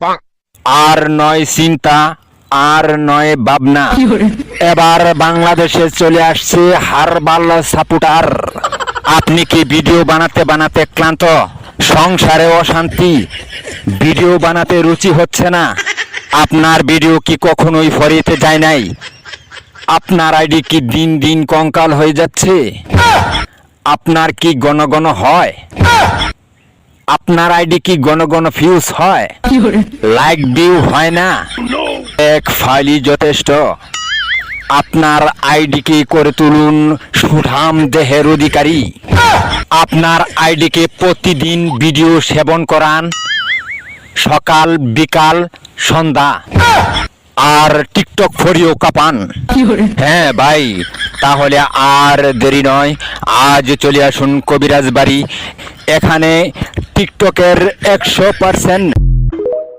আর নয় চিন্তা, আর নয় ভাবনা, এবার বাংলাদেশে চলে আসছে হারবাল সাপোর্টার। আপনি কি ভিডিও বানাতে বানাতে ক্লান্ত? সংসারে অশান্তি, ভিডিও বানাতে রুচি হচ্ছে না? আপনার ভিডিও কি কখনোই ফরিতে যায় নাই? আপনার আইডি কি দিন দিন কঙ্কাল হয়ে যাচ্ছে? আপনার কি ঘন ঘন হয়? আপনার আইডি কি ঘন ঘন ফিউজ হয়? লাইক ভিউ হয় না? এক ফাইলই যথেষ্ট। আপনার আইডিকে করে তুলুন সুঠাম দেহের অধিকারী। আপনার আইডিকে প্রতিদিন ভিডিও সেবন করান, সকাল বিকাল সন্ধ্যা, আর টিকটক ফরিও কাপান। হ্যাঁ ভাই, তাহলে আর দেরি নয়, আজ চলে আসুন কবিরাজ বাড়ি। এখানে টিকটকের 100%